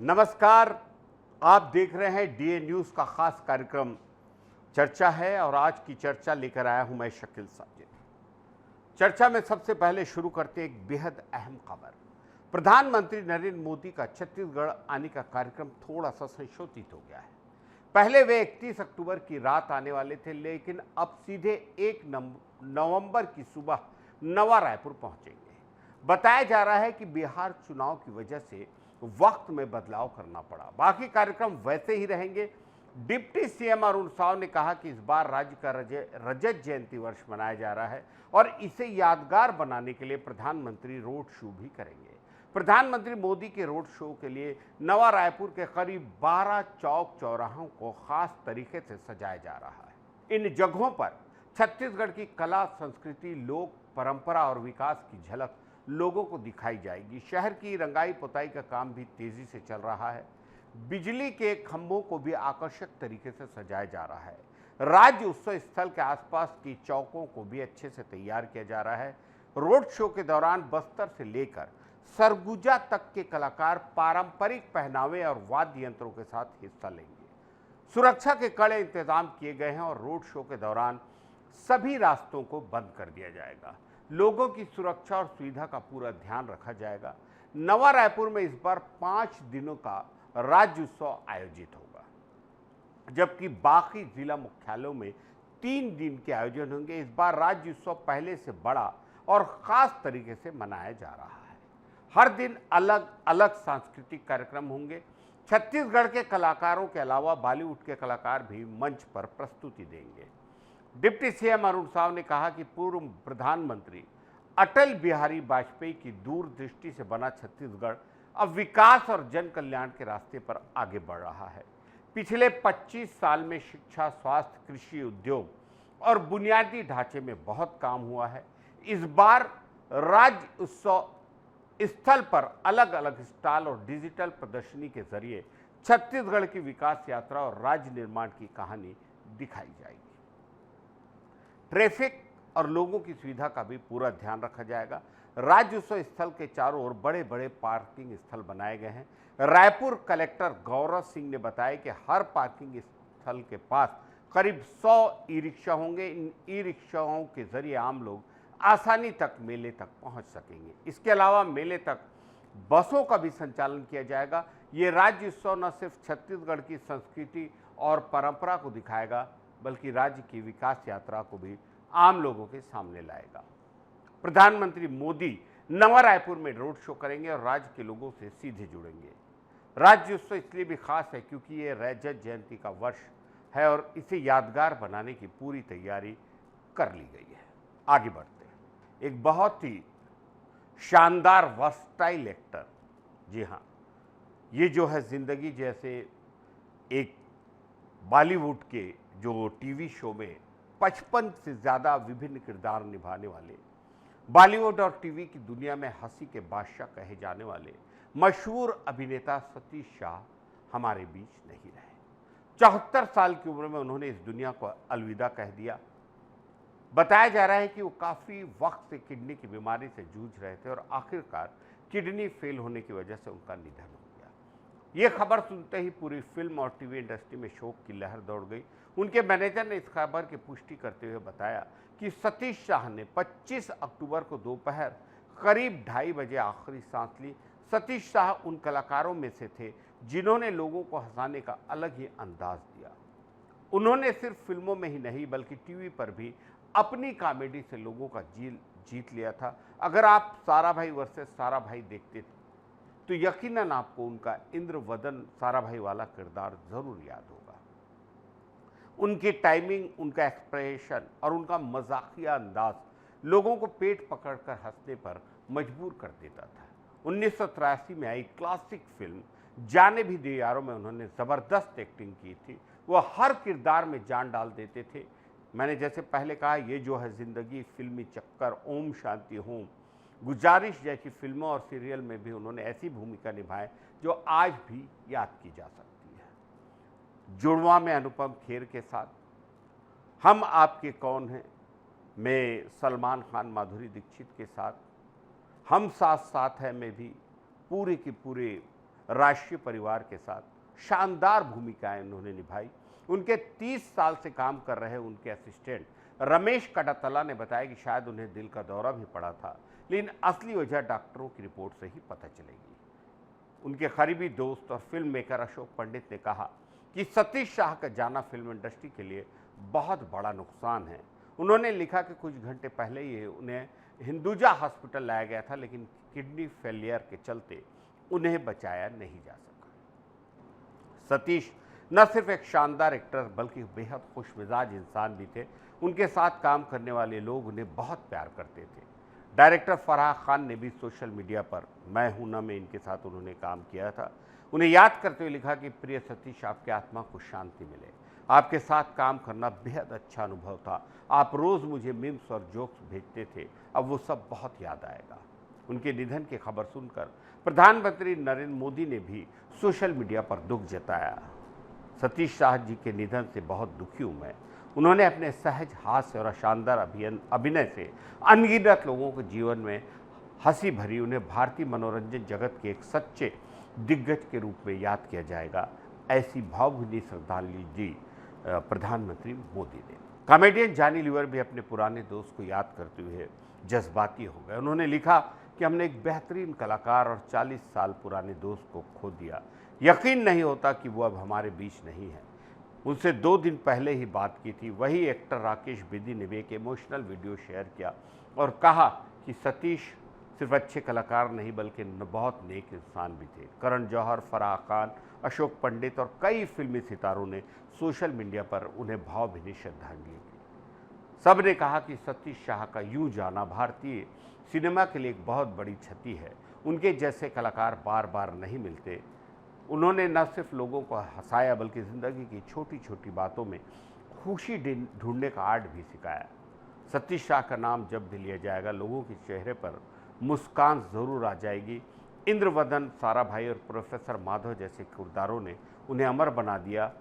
नमस्कार। आप देख रहे हैं डीए न्यूज़ का खास कार्यक्रम चर्चा है और आज की चर्चा लेकर आया हूं मैं शकील साजिद। चर्चा में सबसे पहले शुरू करते एक बेहद अहम खबर। प्रधानमंत्री नरेंद्र मोदी का छत्तीसगढ़ आने का कार्यक्रम थोड़ा सा संशोधित हो गया है। पहले वे 31 अक्टूबर की रात आने वाले थे, लेकिन अब सीधे 1 नवंबर की सुबह नवा रायपुर पहुंचेंगे। बताया जा रहा है कि बिहार चुनाव की वजह से वक्त में बदलाव करना पड़ा, बाकी कार्यक्रम वैसे ही रहेंगे। डिप्टी सीएम अरुण साव ने कहा कि इस बार राज्य का रजत जयंती वर्ष मनाया जा रहा है और इसे यादगार बनाने के लिए प्रधानमंत्री रोड शो भी करेंगे। प्रधानमंत्री मोदी के रोड शो के लिए नवा रायपुर के करीब 12 चौक चौराहों को खास तरीके से सजाया जा रहा है। इन जगहों पर छत्तीसगढ़ की कला, संस्कृति, लोक परंपरा और विकास की झलक लोगों को दिखाई जाएगी। शहर की रंगाई पुताई का काम भी तेजी से चल रहा है। बिजली के खंभों को भी आकर्षक तरीके से सजाया जा रहा है। राज्य उत्सव स्थल के आसपास की चौकों को भी अच्छे से तैयार किया जा रहा है। रोड शो के दौरान बस्तर से लेकर सरगुजा तक के कलाकार पारंपरिक पहनावे और वाद्य यंत्रों के साथ हिस्सा लेंगे। सुरक्षा के कड़े इंतजाम किए गए हैं और रोड शो के दौरान सभी रास्तों को बंद कर दिया जाएगा। लोगों की सुरक्षा और सुविधा का पूरा ध्यान रखा जाएगा। नवा रायपुर में इस बार 5 दिनों का राज्य उत्सव आयोजित होगा, जबकि बाकी जिला मुख्यालयों में 3 दिन के आयोजन होंगे। इस बार राज्य उत्सव पहले से बड़ा और खास तरीके से मनाया जा रहा है। हर दिन अलग अलग सांस्कृतिक कार्यक्रम होंगे। छत्तीसगढ़ के कलाकारों के अलावा बॉलीवुड के कलाकार भी मंच पर प्रस्तुति देंगे। डिप्टी सीएम अरुण साव ने कहा कि पूर्व प्रधानमंत्री अटल बिहारी वाजपेयी की दूरदृष्टि से बना छत्तीसगढ़ अब विकास और जन कल्याण के रास्ते पर आगे बढ़ रहा है। पिछले 25 साल में शिक्षा, स्वास्थ्य, कृषि, उद्योग और बुनियादी ढांचे में बहुत काम हुआ है। इस बार राज्य उत्सव स्थल पर अलग अलग स्टॉल और डिजिटल प्रदर्शनी के जरिए छत्तीसगढ़ की विकास यात्रा और राज्य निर्माण की कहानी दिखाई जाएगी। ट्रैफिक और लोगों की सुविधा का भी पूरा ध्यान रखा जाएगा। राज्य उत्सव स्थल के चारों ओर बड़े बड़े पार्किंग स्थल बनाए गए हैं। रायपुर कलेक्टर गौरव सिंह ने बताया कि हर पार्किंग स्थल के पास करीब 100 ई रिक्शा होंगे। इन ई रिक्शाओं के जरिए आम लोग आसानी तक मेले तक पहुंच सकेंगे। इसके अलावा मेले तक बसों का भी संचालन किया जाएगा। ये राज्य उत्सव न सिर्फ छत्तीसगढ़ की संस्कृति और परंपरा को दिखाएगा, बल्कि राज्य की विकास यात्रा को भी आम लोगों के सामने लाएगा। प्रधानमंत्री मोदी नवा रायपुर में रोड शो करेंगे और राज्य के लोगों से सीधे जुड़ेंगे। राज्य उत्सव इसलिए भी खास है क्योंकि ये रजत जयंती का वर्ष है और इसे यादगार बनाने की पूरी तैयारी कर ली गई है। आगे बढ़ते हैं। एक बहुत ही शानदार वर्सटाइल एक्टर, जी हाँ, ये जो है जिंदगी जैसे एक बॉलीवुड के जो टीवी शो में 55 से ज़्यादा विभिन्न किरदार निभाने वाले, बॉलीवुड और टीवी की दुनिया में हंसी के बादशाह कहे जाने वाले मशहूर अभिनेता सतीश शाह हमारे बीच नहीं रहे। 74 साल की उम्र में उन्होंने इस दुनिया को अलविदा कह दिया। बताया जा रहा है कि वो काफ़ी वक्त से किडनी की बीमारी से जूझ रहे थे और आखिरकार किडनी फेल होने की वजह से उनका निधन हो गया। ये खबर सुनते ही पूरी फिल्म और टीवी इंडस्ट्री में शोक की लहर दौड़ गई। उनके मैनेजर ने इस खबर की पुष्टि करते हुए बताया कि सतीश शाह ने 25 अक्टूबर को दोपहर करीब 2:30 बजे आखिरी सांस ली। सतीश शाह उन कलाकारों में से थे जिन्होंने लोगों को हंसाने का अलग ही अंदाज दिया। उन्होंने सिर्फ फिल्मों में ही नहीं बल्कि टीवी पर भी अपनी कॉमेडी से लोगों का जीत लिया था। अगर आप साराभाई वर्सेस साराभाई देखते तो यकीनन आपको उनका इंद्रवदन साराभाई वाला किरदार जरूर याद होगा। उनकी टाइमिंग, उनका एक्सप्रेशन और उनका मजाकिया अंदाज लोगों को पेट पकड़कर हंसने पर मजबूर कर देता था। 1983 में आई क्लासिक फिल्म जाने भी दे यारों में उन्होंने ज़बरदस्त एक्टिंग की थी। वो हर किरदार में जान डाल देते थे। मैंने जैसे पहले कहा, ये जो है ज़िंदगी, फिल्मी चक्कर, ओम शांति होम, गुजारिश जैसी फिल्मों और सीरियल में भी उन्होंने ऐसी भूमिका निभाई जो आज भी याद की जा सकती है। जुड़वा में अनुपम खेर के साथ हम आपके कौन हैं में सलमान खान, माधुरी दीक्षित के साथ हम साथ साथ हैं में भी पूरे के पूरे राष्ट्रीय परिवार के साथ शानदार भूमिकाएं उन्होंने निभाई। उनके 30 साल से काम कर रहे उनके असिस्टेंट रमेश कटातला ने बताया कि शायद उन्हें दिल का दौरा भी पड़ा था, लेकिन असली वजह डॉक्टरों की रिपोर्ट से ही पता चलेगी। उनके करीबी दोस्त और फिल्म मेकर अशोक पंडित ने कहा कि सतीश शाह का जाना फिल्म इंडस्ट्री के लिए बहुत बड़ा नुकसान है। उन्होंने लिखा कि कुछ घंटे पहले ही उन्हें हिंदुजा हॉस्पिटल लाया गया था, लेकिन किडनी फेलियर के चलते उन्हें बचाया नहीं जा सका। सतीश न सिर्फ एक शानदार एक्टर बल्कि बेहद खुशमिजाज इंसान भी थे। उनके साथ काम करने वाले लोग उन्हें बहुत प्यार करते थे। डायरेक्टर फराह खान ने भी सोशल मीडिया पर मैं हूं ना में इनके साथ उन्होंने काम किया था। उन्हें याद करते हुए लिखा कि प्रिय सतीश, आपकी आत्मा को शांति मिले। आपके साथ काम करना बेहद अच्छा अनुभव था। आप रोज़ मुझे मीम्स और जोक्स भेजते थे, अब वो सब बहुत याद आएगा। उनके निधन की खबर सुनकर प्रधानमंत्री नरेंद्र मोदी ने भी सोशल मीडिया पर दुख जताया। सतीश शाह जी के निधन से बहुत दुखी हूँ मैं। उन्होंने अपने सहज हास्य और शानदार अभिनय से अनगिनत लोगों के जीवन में हंसी भरी। उन्हें भारतीय मनोरंजन जगत के एक सच्चे दिग्गज के रूप में याद किया जाएगा, ऐसी भावभीनी श्रद्धांजलि दी प्रधानमंत्री मोदी ने। कॉमेडियन जॉनी लीवर भी अपने पुराने दोस्त को याद करते हुए जज्बाती हो गए। उन्होंने लिखा कि हमने एक बेहतरीन कलाकार और 40 साल पुराने दोस्त को खो दिया। यकीन नहीं होता कि वो अब हमारे बीच नहीं है। उनसे 2 दिन पहले ही बात की थी। वही एक्टर राकेश बेदी ने भी एक इमोशनल वीडियो शेयर किया और कहा कि सतीश सिर्फ अच्छे कलाकार नहीं बल्कि बहुत नेक इंसान भी थे। करण जौहर, फराह खान, अशोक पंडित और कई फिल्मी सितारों ने सोशल मीडिया पर उन्हें भावभीनी श्रद्धांजलि दी। सब ने कहा कि सतीश शाह का यूं जाना भारतीय सिनेमा के लिए एक बहुत बड़ी क्षति है। उनके जैसे कलाकार बार बार नहीं मिलते। उन्होंने न सिर्फ लोगों को हंसाया बल्कि ज़िंदगी की छोटी छोटी बातों में खुशी ढूंढने का आर्ट भी सिखाया। सतीश शाह का नाम जब भी लिया जाएगा लोगों के चेहरे पर मुस्कान ज़रूर आ जाएगी। इंद्रवदन, साराभाई और प्रोफेसर माधव जैसे किरदारों ने उन्हें अमर बना दिया।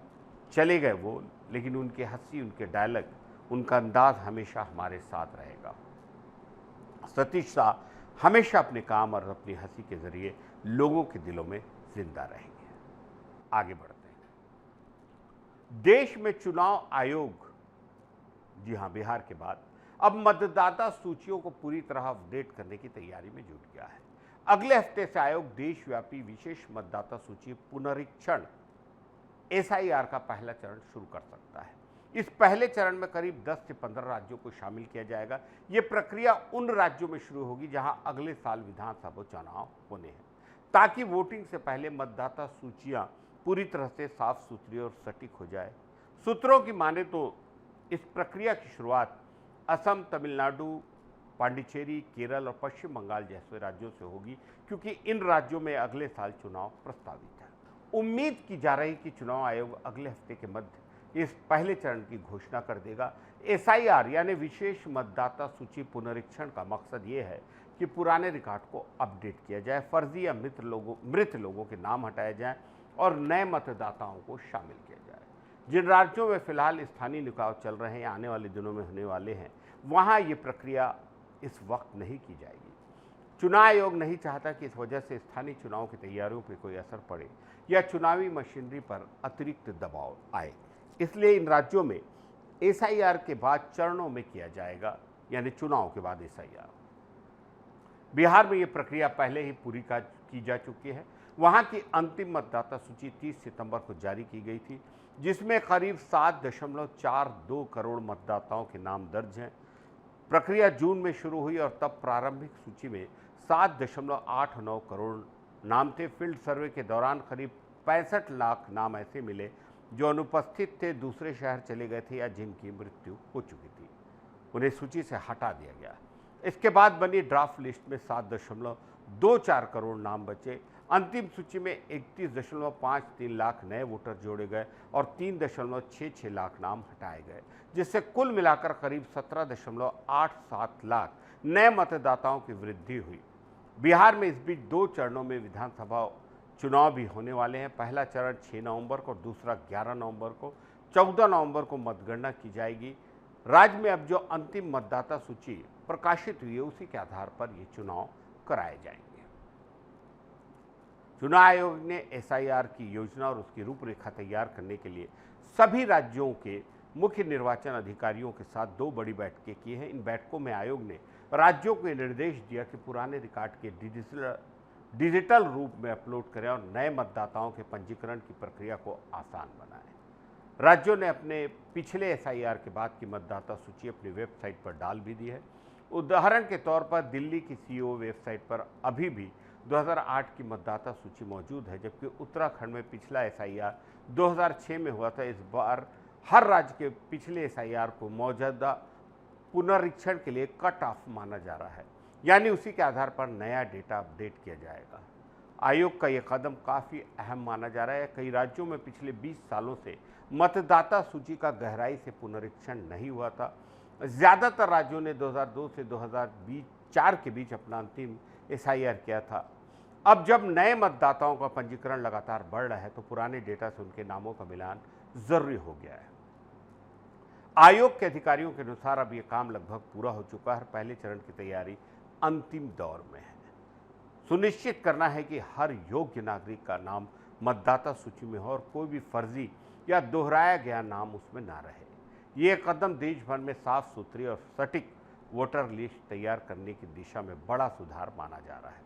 चले गए वो, लेकिन उनकी हंसी, उनके डायलॉग, उनका अंदाज हमेशा हमारे साथ रहेगा। सतीश शाह हमेशा अपने काम और अपनी हंसी के जरिए लोगों के दिलों में जिंदा रहेंगे। आगे बढ़ते हैं। देश में चुनाव आयोग, जी हां, बिहार के बाद अब मतदाता सूचियों को पूरी तरह अपडेट करने की तैयारी में जुट गया है। अगले हफ्ते से आयोग देशव्यापी विशेष मतदाता सूची पुनरीक्षण SIR का पहला चरण शुरू कर सकता है। इस पहले चरण में करीब 10 से 15 राज्यों को शामिल किया जाएगा। ये प्रक्रिया उन राज्यों में शुरू होगी जहां अगले साल विधानसभा चुनाव होने हैं, ताकि वोटिंग से पहले मतदाता सूचियां पूरी तरह से साफ सुथरी और सटीक हो जाए। सूत्रों की माने तो इस प्रक्रिया की शुरुआत असम, तमिलनाडु, पांडिचेरी, केरल और पश्चिम बंगाल जैसे राज्यों से होगी, क्योंकि इन राज्यों में अगले साल चुनाव प्रस्तावित है। उम्मीद की जा रही कि चुनाव आयोग अगले हफ्ते के मध्य इस पहले चरण की घोषणा कर देगा। SIR यानी विशेष मतदाता सूची पुनरीक्षण का मकसद ये है कि पुराने रिकॉर्ड को अपडेट किया जाए, फर्जी या मृत लोगों के नाम हटाए जाएं और नए मतदाताओं को शामिल किया जाए। जिन राज्यों में फिलहाल स्थानीय निकाय चल रहे हैं या आने वाले दिनों में होने वाले हैं, वहां ये प्रक्रिया इस वक्त नहीं की जाएगी। चुनाव आयोग नहीं चाहता कि इस वजह से स्थानीय चुनाव की तैयारियों पर कोई असर पड़े या चुनावी मशीनरी पर अतिरिक्त दबाव आए। इसलिए इन राज्यों में SIR के बाद चरणों में किया जाएगा, यानी चुनाव के बाद SIR। बिहार में ये प्रक्रिया पहले ही पूरी की जा चुकी है। वहां की अंतिम मतदाता सूची 30 सितंबर को जारी की गई थी, जिसमें करीब 7.42 करोड़ मतदाताओं के नाम दर्ज हैं। प्रक्रिया जून में शुरू हुई और तब प्रारंभिक सूची में 7.89 करोड़ नाम थे। फील्ड सर्वे के दौरान करीब 65 लाख नाम ऐसे मिले जो अनुपस्थित थे, दूसरे शहर चले गए थे या जिनकी मृत्यु हो चुकी थी। उन्हें सूची से हटा दिया गया। इसके बाद बनी ड्राफ्ट लिस्ट में 7.24 करोड़ नाम बचे। अंतिम सूची में 31.53 लाख नए वोटर जोड़े गए और 3.66 लाख नाम हटाए गए, जिससे कुल मिलाकर करीब 17.87 लाख नए मतदाताओं की वृद्धि हुई। बिहार में इस बीच 2 चरणों में विधानसभा चुनाव भी होने वाले हैं। पहला चरण 6 नवंबर को, दूसरा 11 नवंबर को। 14 नवंबर को मतगणना की जाएगी। राज्य में अब जो अंतिम मतदाता सूची प्रकाशित हुई है, उसी के आधार पर ये चुनाव कराए जाएंगे। चुनाव आयोग ने एसआईआर की योजना और उसकी रूपरेखा तैयार करने के लिए सभी राज्यों के मुख्य निर्वाचन अधिकारियों के साथ 2 बड़ी बैठकें की हैं। इन बैठकों में आयोग ने राज्यों को निर्देश दिया कि पुराने रिकॉर्ड के डिजिटल रूप में अपलोड करें और नए मतदाताओं के पंजीकरण की प्रक्रिया को आसान बनाएं। राज्यों ने अपने पिछले एसआईआर के बाद की मतदाता सूची अपनी वेबसाइट पर डाल भी दी है। उदाहरण के तौर पर दिल्ली की सीओ वेबसाइट पर अभी भी 2008 की मतदाता सूची मौजूद है, जबकि उत्तराखंड में पिछला एसआईआर 2006 में हुआ था। इस बार हर राज्य के पिछले एसआईआर को मौजूदा पुनरीक्षण के लिए कट ऑफ माना जा रहा है, यानी उसी के आधार पर नया डेटा अपडेट किया जाएगा। आयोग का यह कदम काफ़ी अहम माना जा रहा है। कई राज्यों में पिछले 20 सालों से मतदाता सूची का गहराई से पुनरीक्षण नहीं हुआ था। ज़्यादातर राज्यों ने 2002 से 2004 के बीच अपना अंतिम एसआईआर किया था। अब जब नए मतदाताओं का पंजीकरण लगातार बढ़ रहा है तो पुराने डेटा से उनके नामों का मिलान जरूरी हो गया है। आयोग के अधिकारियों के अनुसार अब यह काम लगभग पूरा हो चुका है। पहले चरण की तैयारी अंतिम दौर में है। सुनिश्चित करना है कि हर योग्य नागरिक का नाम मतदाता सूची में हो और कोई भी फर्जी या दोहराया गया नाम उसमें ना रहे। ये कदम देश भर में साफ सुथरी और सटीक वोटर लिस्ट तैयार करने की दिशा में बड़ा सुधार माना जा रहा है।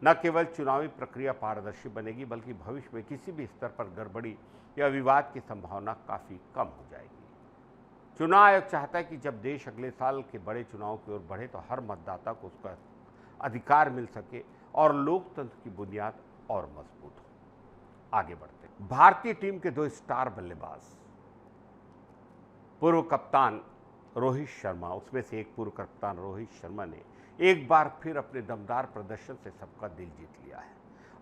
न केवल चुनावी प्रक्रिया पारदर्शी बनेगी, बल्कि भविष्य में किसी भी स्तर पर गड़बड़ी या विवाद की संभावना काफ़ी कम हो जाएगी। चुनाव आयोग चाहता है कि जब देश अगले साल के बड़े चुनाव की ओर बढ़े तो हर मतदाता को उसका अधिकार मिल सके और लोकतंत्र की बुनियाद और मजबूत हो। आगे बढ़ते हैं। भारतीय टीम के 2 स्टार बल्लेबाज, पूर्व कप्तान रोहित शर्मा, उसमें से एक पूर्व कप्तान रोहित शर्मा ने एक बार फिर अपने दमदार प्रदर्शन से सबका दिल जीत लिया है।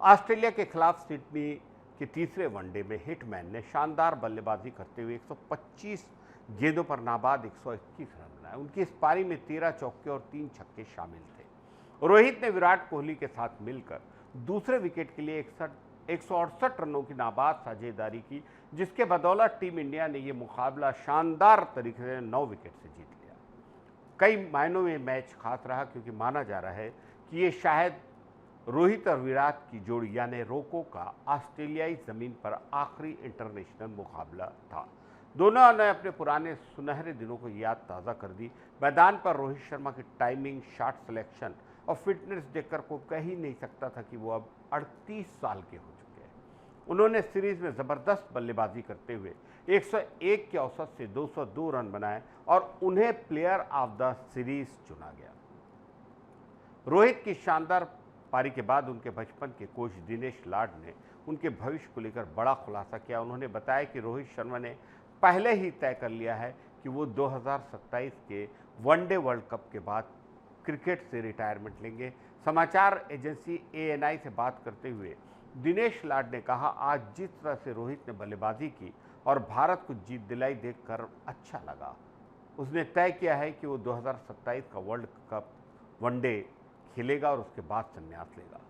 ऑस्ट्रेलिया के खिलाफ सिडनी के तीसरे वनडे में हिटमैन ने शानदार बल्लेबाजी करते हुए 125 गेंदों पर नाबाद 121 रन बनाए। उनकी इस पारी में 13 चौके और 3 छक्के शामिल थे। रोहित ने विराट कोहली के साथ मिलकर दूसरे विकेट के लिए 168 रनों की नाबाद साझेदारी की, जिसके बदौलत टीम इंडिया ने यह मुकाबला शानदार तरीके से 9 विकेट से जीत लिया। कई मायनों में मैच खास रहा, क्योंकि माना जा रहा है कि ये शायद रोहित और विराट की जोड़ी यानी रोको का ऑस्ट्रेलियाई जमीन पर आखिरी इंटरनेशनल मुकाबला था। दोनों ने अपने पुराने सुनहरे दिनों को याद ताज़ा कर दी। मैदान पर रोहित शर्मा की टाइमिंग, शॉट सिलेक्शन और फिटनेस देखकर को कह ही नहीं सकता था कि वो अब 38 साल के हो चुके हैं। उन्होंने सीरीज में ज़बरदस्त बल्लेबाजी करते हुए 101 के औसत से 202 रन बनाए और उन्हें प्लेयर ऑफ द सीरीज चुना गया। रोहित की शानदार पारी के बाद उनके बचपन के कोच दिनेश लाड ने उनके भविष्य को लेकर बड़ा खुलासा किया। उन्होंने बताया कि रोहित शर्मा ने पहले ही तय कर लिया है कि वो 2027 के वनडे वर्ल्ड कप के बाद क्रिकेट से रिटायरमेंट लेंगे। समाचार एजेंसी ANI से बात करते हुए दिनेश लाड ने कहा, आज जिस तरह से रोहित ने बल्लेबाजी की और भारत को जीत दिलाई देखकर अच्छा लगा। उसने तय किया है कि वो 2027 का वर्ल्ड कप वनडे खेलेगा और उसके बाद संन्यास लेगा।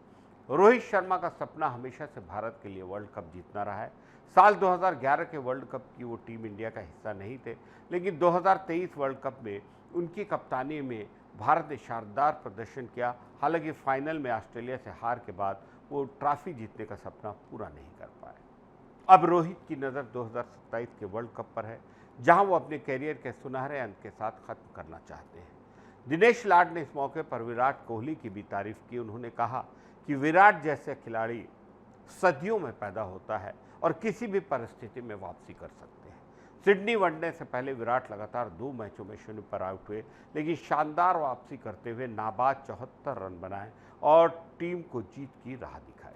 रोहित शर्मा का सपना हमेशा से भारत के लिए वर्ल्ड कप जीतना रहा है। साल 2011 के वर्ल्ड कप की वो टीम इंडिया का हिस्सा नहीं थे, लेकिन 2023 वर्ल्ड कप में उनकी कप्तानी में भारत ने शानदार प्रदर्शन किया। हालांकि फाइनल में ऑस्ट्रेलिया से हार के बाद वो ट्रॉफी जीतने का सपना पूरा नहीं कर पाए। अब रोहित की नज़र 2027 के वर्ल्ड कप पर है, जहां वो अपने कैरियर के सुनहरे अंत के साथ खत्म करना चाहते हैं। दिनेश लाड ने इस मौके पर विराट कोहली की भी तारीफ की। उन्होंने कहा कि विराट जैसे खिलाड़ी सदियों में पैदा होता है और किसी भी परिस्थिति में वापसी कर सकते हैं। सिडनी वनडे से पहले विराट लगातार 2 मैचों में 0 पर आउट हुए, लेकिन शानदार वापसी करते हुए नाबाद 74 रन बनाए और टीम को जीत की राह दिखाई।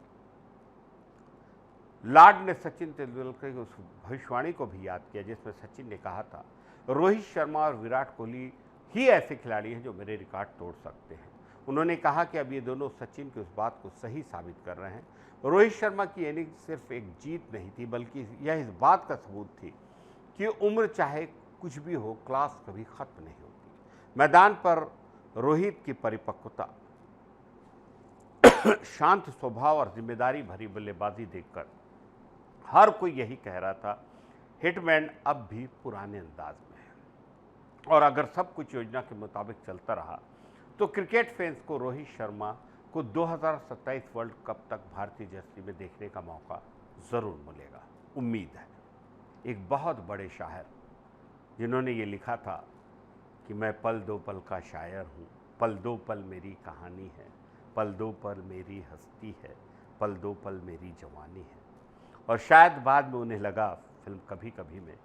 लाड ने सचिन तेंदुलकर की उस भविष्यवाणी को भी याद किया जिसमें सचिन ने कहा था, रोहित शर्मा और विराट कोहली ही ऐसे खिलाड़ी हैं जो मेरे रिकॉर्ड तोड़ सकते हैं। उन्होंने कहा कि अब ये दोनों सचिन की उस बात को सही साबित कर रहे हैं। रोहित शर्मा की इनिंग सिर्फ एक जीत नहीं थी, बल्कि यह इस बात का सबूत थी कि उम्र चाहे कुछ भी हो, क्लास कभी खत्म नहीं होती। मैदान पर रोहित की परिपक्वता, शांत स्वभाव और जिम्मेदारी भरी बल्लेबाजी देखकर हर कोई यही कह रहा था, हिटमैन अब भी पुराने अंदाज में है। और अगर सब कुछ योजना के मुताबिक चलता रहा तो क्रिकेट फैंस को रोहित शर्मा को 2027 वर्ल्ड कप तक भारतीय जर्सी में देखने का मौका ज़रूर मिलेगा, उम्मीद है। एक बहुत बड़े शायर जिन्होंने ये लिखा था कि मैं पल दो पल का शायर हूँ, पल दो पल मेरी कहानी है, पल दो पल मेरी हस्ती है, पल दो पल मेरी जवानी है। और शायद बाद में उन्हें लगा फिल्म कभी कभी में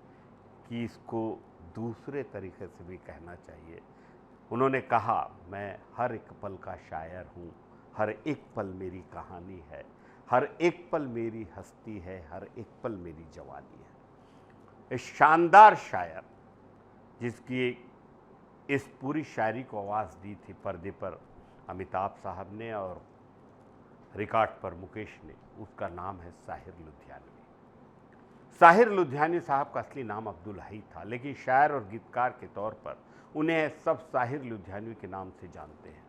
कि इसको दूसरे तरीके से भी कहना चाहिए। उन्होंने कहा, मैं हर एक पल का शायर हूँ, हर एक पल मेरी कहानी है, हर एक पल मेरी हस्ती है, हर एक पल मेरी जवानी है। इस शानदार शायर जिसकी इस पूरी शायरी को आवाज़ दी थी पर्दे पर अमिताभ साहब ने और रिकॉर्ड पर मुकेश ने, उसका नाम है साहिर लुधियानवी। साहिर लुधियानवी साहब का असली नाम अब्दुल हई था, लेकिन शायर और गीतकार के तौर पर उन्हें सब साहिर लुधियानवी के नाम से जानते हैं।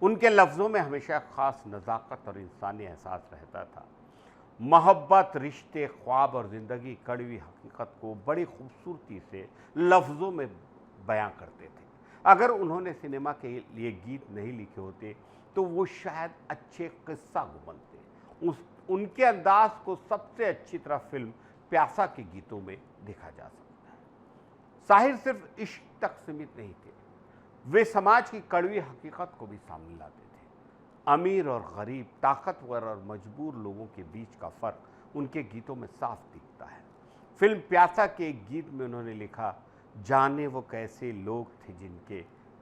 उनके लफ्ज़ों में हमेशा खास नज़ाकत और इंसानी एहसास रहता था। मोहब्बत, रिश्ते, ख्वाब और ज़िंदगी कड़वी हकीकत को बड़ी खूबसूरती से लफ्ज़ों में बयां करते थे। अगर उन्होंने सिनेमा के लिए गीत नहीं लिखे होते तो वो शायद अच्छे किस्सा गो बनते। उनके अंदाज को सबसे अच्छी तरह फिल्म प्यासा के गीतों में देखा जा सकता है। साहिर सिर्फ इश्क तक सीमित नहीं थे, वे समाज की कड़वी हकीकत को भी सामने लाते थे। अमीर और गरीब, ताकतवर और मजबूर लोगों के बीच का फर्क उनके गीतों में साफ दिखता है। फिल्म प्यासा के एक गीत में उन्होंने लिखा, जाने वो कैसे लोग थे जिनके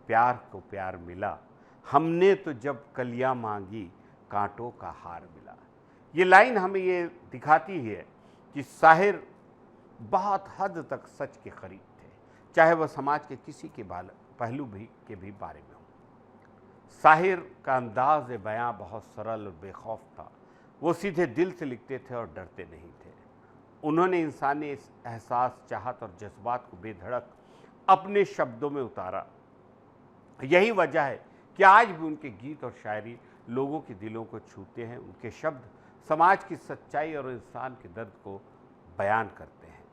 प्यार को प्यार मिला, हमने तो जब कलियां मांगी कांटों का हार मिला। ये लाइन हमें ये दिखाती है कि साहिर बहुत हद तक सच के करीब थे, चाहे वह समाज के किसी के पहलू के भी बारे में हो। साहिर का अंदाज बयां बहुत सरल और बेखौफ था। वो सीधे दिल से लिखते थे और डरते नहीं थे। उन्होंने इंसानी एहसास, चाहत और जज्बात को बेधड़क अपने शब्दों में उतारा। यही वजह है कि आज भी उनके गीत और शायरी लोगों के दिलों को छूते हैं। उनके शब्द समाज की सच्चाई और इंसान के दर्द को बयान करते हैं।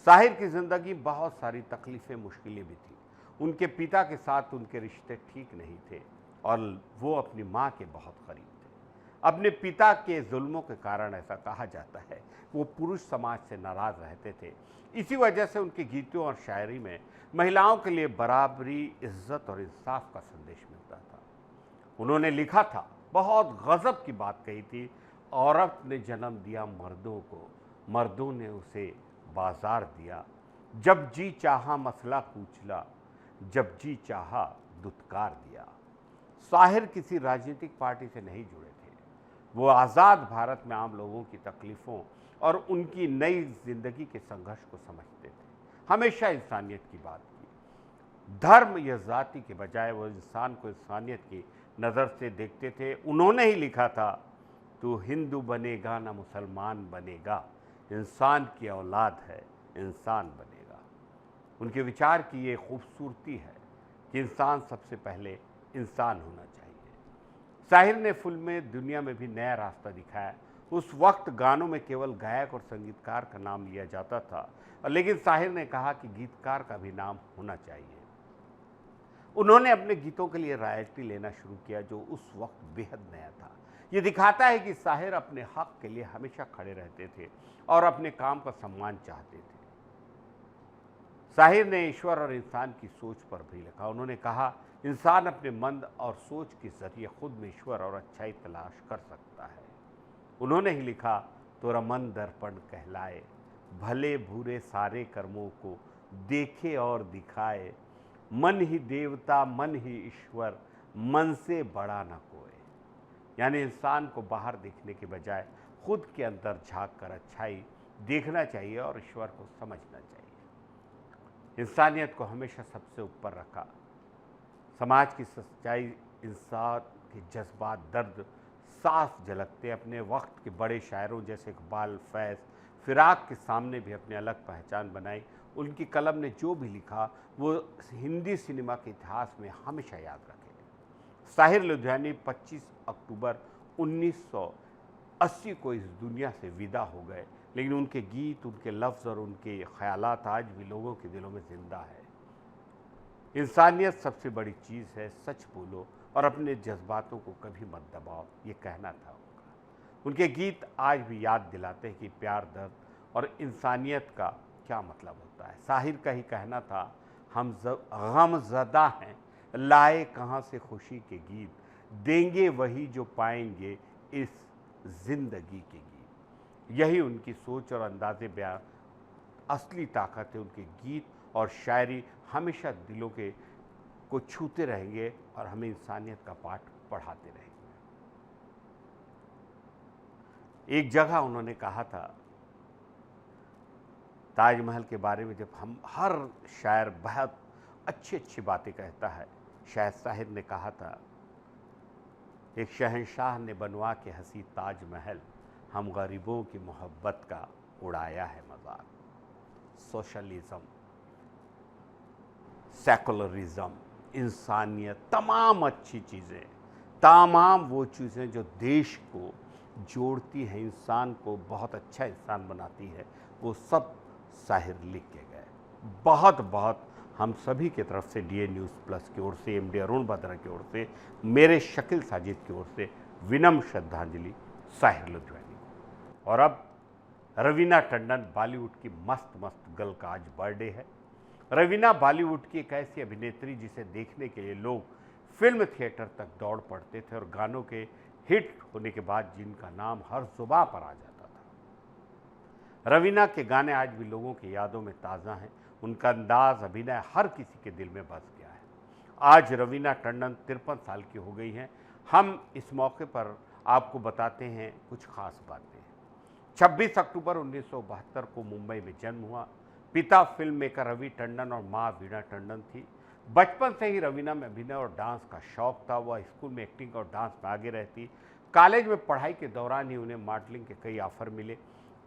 साहिर की ज़िंदगी बहुत सारी तकलीफ़ें, मुश्किलें भी थी। उनके पिता के साथ उनके रिश्ते ठीक नहीं थे और वो अपनी माँ के बहुत करीब थे। अपने पिता के जुल्मों के कारण ऐसा कहा जाता है वो पुरुष समाज से नाराज़ रहते थे। इसी वजह से उनके गीतों और शायरी में महिलाओं के लिए बराबरी, इज्जत और इंसाफ का संदेश मिलता था। उन्होंने लिखा था, बहुत गज़ब की बात कही थी, औरत ने जन्म दिया मर्दों को, मर्दों ने उसे बाजार दिया, जब जी चाहा मसला कुचला, जब जी चाहा दुत्कार दिया। साहिर किसी राजनीतिक पार्टी से नहीं जुड़े थे। वो आज़ाद भारत में आम लोगों की तकलीफ़ों और उनकी नई जिंदगी के संघर्ष को समझते थे। हमेशा इंसानियत की बात की। धर्म या जाति के बजाय वो इंसान को इंसानियत की नज़र से देखते थे। उन्होंने ही लिखा था, तू हिंदू बनेगा ना मुसलमान बनेगा, इंसान की औलाद है, इंसान बनेगा। उनके विचार की ये खूबसूरती है कि इंसान सबसे पहले इंसान होना चाहिए। साहिर ने फिल्म में दुनिया में भी नया रास्ता दिखाया। उस वक्त गानों में केवल गायक और संगीतकार का नाम लिया जाता था, लेकिन साहिर ने कहा कि गीतकार का भी नाम होना चाहिए। उन्होंने अपने गीतों के लिए रॉयल्टी लेना शुरू किया, जो उस वक्त बेहद नया था। ये दिखाता है कि साहिर अपने हक के लिए हमेशा खड़े रहते थे और अपने काम का सम्मान चाहते थे। साहिर ने ईश्वर और इंसान की सोच पर भी लिखा। उन्होंने कहा, इंसान अपने मन और सोच के जरिए खुद में ईश्वर और अच्छाई तलाश कर सकता है। उन्होंने ही लिखा, तोरा मन दर्पण कहलाए, भले बुरे सारे कर्मों को देखे और दिखाए, मन ही देवता मन ही ईश्वर, मन से बड़ा न कोई। यानी इंसान को बाहर देखने के बजाय खुद के अंदर झांक कर अच्छाई देखना चाहिए और ईश्वर को समझना चाहिए। इंसानियत को हमेशा सबसे ऊपर रखा। समाज की सच्चाई, इंसान के जज्बात, दर्द साफ झलकते। अपने वक्त के बड़े शायरों जैसे इकबाल, फैज़, फिराक के सामने भी अपनी अलग पहचान बनाई। उनकी कलम ने जो भी लिखा वो हिंदी सिनेमा के इतिहास में हमेशा याद रखेगा। साहिर लुधियानवी 25 अक्टूबर 1980 को इस दुनिया से विदा हो गए, लेकिन उनके गीत, उनके लफ्ज़ और उनके ख्यालात आज भी लोगों के दिलों में ज़िंदा है। इंसानियत सबसे बड़ी चीज़ है, सच बोलो, और अपने जज्बातों को कभी मत दबाओ, ये कहना था उनका। उनके गीत आज भी याद दिलाते हैं कि प्यार, दर्द और इंसानियत का क्या मतलब होता है। साहिर का ही कहना था, हम गमज़दा हैं, लाए कहाँ से खुशी के गीत, देंगे वही जो पाएंगे इस जिंदगी के गीत। यही उनकी सोच और अंदाज़े बयां असली ताकत है। उनके गीत और शायरी हमेशा दिलों के को छूते रहेंगे और हमें इंसानियत का पाठ पढ़ाते रहेंगे। एक जगह उन्होंने कहा था ताजमहल के बारे में, जब हम हर शायर बहुत अच्छी अच्छी बातें कहता है, शायद साहिर ने कहा था, एक शहंशाह ने बनवा के हंसी ताजमहल, हम गरीबों की मोहब्बत का उड़ाया है मजाक। सोशलिज्म, सेकुलरिज्म, इंसानियत, तमाम अच्छी चीज़ें, तमाम वो चीज़ें जो देश को जोड़ती हैं, इंसान को बहुत अच्छा इंसान बनाती है, वो सब साहिर लिख के गए। बहुत बहुत हम सभी की तरफ से डीए न्यूज़ प्लस की ओर से, एमडी अरुण बद्रा की ओर से, मेरे शकील साजिद की ओर से विनम्र श्रद्धांजलि साहिर लुधियानी। और अब रवीना टंडन, बॉलीवुड की मस्त मस्त गर्ल का आज बर्थडे है। रवीना बॉलीवुड की एक ऐसी अभिनेत्री जिसे देखने के लिए लोग फिल्म थिएटर तक दौड़ पड़ते थे और गानों के हिट होने के बाद जिनका नाम हर जुबां पर आ जाता था। रवीना के गाने आज भी लोगों की यादों में ताज़ा हैं। उनका अंदाज, अभिनय हर किसी के दिल में बस गया है। आज रवीना टंडन 53 साल की हो गई हैं। हम इस मौके पर आपको बताते हैं कुछ खास बातें। 26 अक्टूबर 1972 को मुंबई में जन्म हुआ। पिता फिल्म मेकर रवि टंडन और माँ वीणा टंडन थी। बचपन से ही रवीना में अभिनय और डांस का शौक था। वह स्कूल में एक्टिंग और डांस में आगे रहती। कॉलेज में पढ़ाई के दौरान ही उन्हें मॉडलिंग के कई ऑफर मिले।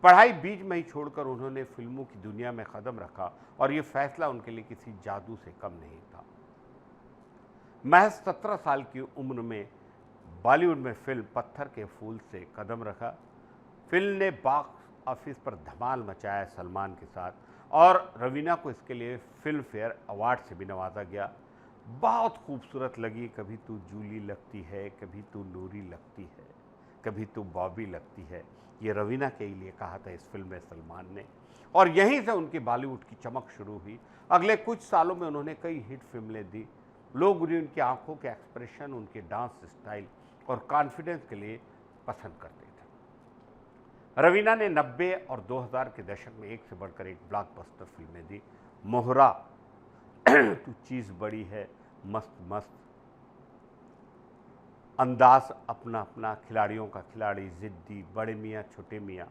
पढ़ाई बीच में ही छोड़कर उन्होंने फिल्मों की दुनिया में कदम रखा और ये फैसला उनके लिए किसी जादू से कम नहीं था। महज 17 साल की उम्र में बॉलीवुड में फिल्म पत्थर के फूल से कदम रखा। फिल्म ने बॉक्स ऑफिस पर धमाल मचाया सलमान के साथ, और रवीना को इसके लिए फिल्म फेयर अवार्ड से भी नवाजा गया। बहुत खूबसूरत लगी, कभी तू जूली लगती है, कभी तू नूरी लगती है, कभी तू बॉबी लगती है, ये रवीना के लिए कहा था इस फिल्म में सलमान ने। और यहीं से उनकी बॉलीवुड की चमक शुरू हुई। अगले कुछ सालों में उन्होंने कई हिट फिल्में दी। लोग उन्हें उनकी आंखों के एक्सप्रेशन, उनके डांस स्टाइल और कॉन्फिडेंस के लिए पसंद करते थे। रवीना ने 90 और 2000 के दशक में एक से बढ़कर एक ब्लॉकबस्टर फिल्में दी। मोहरा, तू चीज़ बड़ी है, मस्त मस्त, अंदाज अपना अपना, खिलाड़ियों का खिलाड़ी, जिद्दी, बड़े मियाँ छोटे मियाँ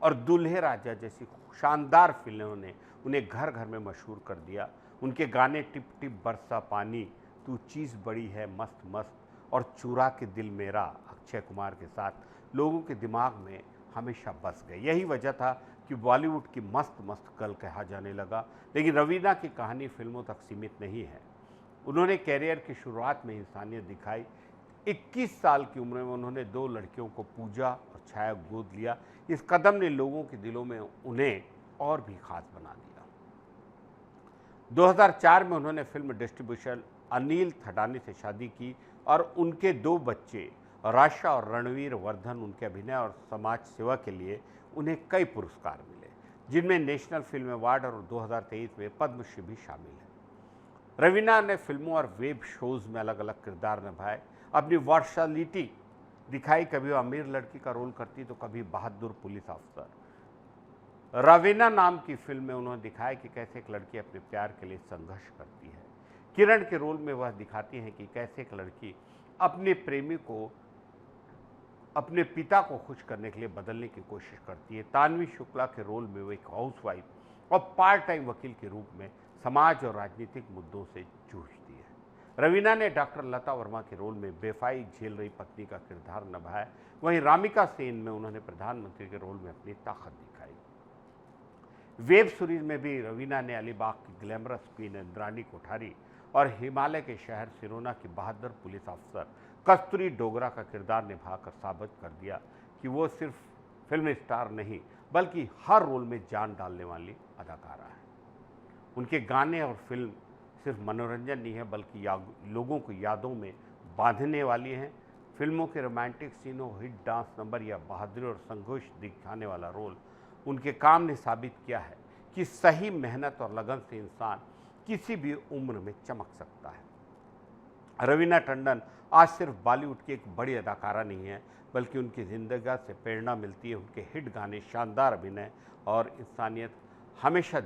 और दूल्हे राजा जैसी शानदार फिल्मों ने उन्हें घर घर में मशहूर कर दिया। उनके गाने टिप टिप बरसा पानी, तू चीज़ बड़ी है, मस्त मस्त और चुरा के दिल मेरा अक्षय कुमार के साथ लोगों के दिमाग में हमेशा बस गए। यही वजह था कि बॉलीवुड की मस्त मस्त गर्ल कहा जाने लगा। लेकिन रवीना की कहानी फिल्मों तक सीमित नहीं है। उन्होंने कैरियर की शुरुआत में इंसानियत दिखाई। 21 साल की उम्र में उन्होंने 2 लड़कियों को पूजा और छाया गोद लिया। इस कदम ने लोगों के दिलों में उन्हें और भी खास बना दिया। 2004 में उन्होंने फिल्म डिस्ट्रीब्यूशन अनिल थडानी से शादी की और उनके 2 बच्चे राशा और रणवीर वर्धन, उनके अभिनय और समाज सेवा के लिए उन्हें कई पुरस्कार मिले, जिनमें नेशनल फिल्म अवार्ड और 2023 में पद्मश्री भी शामिल है। रवीना ने फिल्मों और वेब शोज़ में अलग अलग किरदार निभाए, अपनी वर्सैलिटी दिखाई। कभी वो अमीर लड़की का रोल करती तो कभी बहादुर पुलिस अफसर। रवीना नाम की फिल्म में उन्होंने दिखाया कि कैसे एक लड़की अपने प्यार के लिए संघर्ष करती है। किरण के रोल में वह दिखाती हैं कि कैसे एक लड़की अपने प्रेमी को, अपने पिता को खुश करने के लिए बदलने की कोशिश करती है। तान्वी शुक्ला के रोल में वो एक हाउसवाइफ और पार्ट टाइम वकील के रूप में समाज और राजनीतिक मुद्दों से जूझती है। रवीना ने डॉक्टर लता वर्मा के रोल में बेवफाई झेल रही पत्नी का किरदार निभाया। वहीं रामिका सेन में उन्होंने प्रधानमंत्री के रोल में अपनी ताकत दिखाई। वेब सीरीज में भी रवीना ने अलीबाग की ग्लैमरस क्वीन इंद्राणी कोठारी और हिमालय के शहर सिरोना की बहादुर पुलिस अफसर कस्तूरी डोगरा का किरदार निभाकर साबित कर दिया कि वो सिर्फ फिल्म स्टार नहीं बल्कि हर रोल में जान डालने वाली अदाकारा है। उनके गाने और फिल्म सिर्फ मनोरंजन नहीं है बल्कि लोगों को यादों में बांधने वाली हैं। फिल्मों के रोमांटिक सीनों, हिट डांस नंबर या बहादुरी और संघर्ष दिखाने वाला रोल उनके काम ने साबित किया है कि सही मेहनत और लगन से इंसान किसी भी उम्र में चमक सकता है। रवीना टंडन आज सिर्फ बॉलीवुड की एक बड़ी अदाकारा नहीं है, बल्कि उनकी ज़िंदगी से प्रेरणा मिलती है। उनके हिट गाने, शानदार अभिनय और इंसानियत हमेशा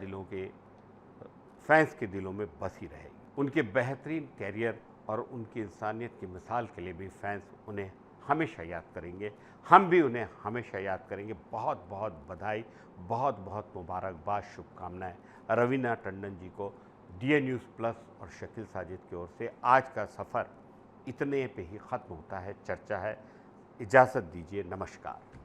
फैंस के दिलों में बसी रहेगी। उनके बेहतरीन कैरियर और उनकी इंसानियत की मिसाल के लिए भी फैंस उन्हें हमेशा याद करेंगे। हम भी उन्हें हमेशा याद करेंगे। बहुत बहुत बधाई, बहुत बहुत मुबारकबाद, शुभकामनाएं रवीना टंडन जी को। DA न्यूज़ प्लस और शकील साजिद की ओर से आज का सफ़र इतने पे ही ख़त्म होता है। चर्चा है, इजाज़त दीजिए, नमस्कार।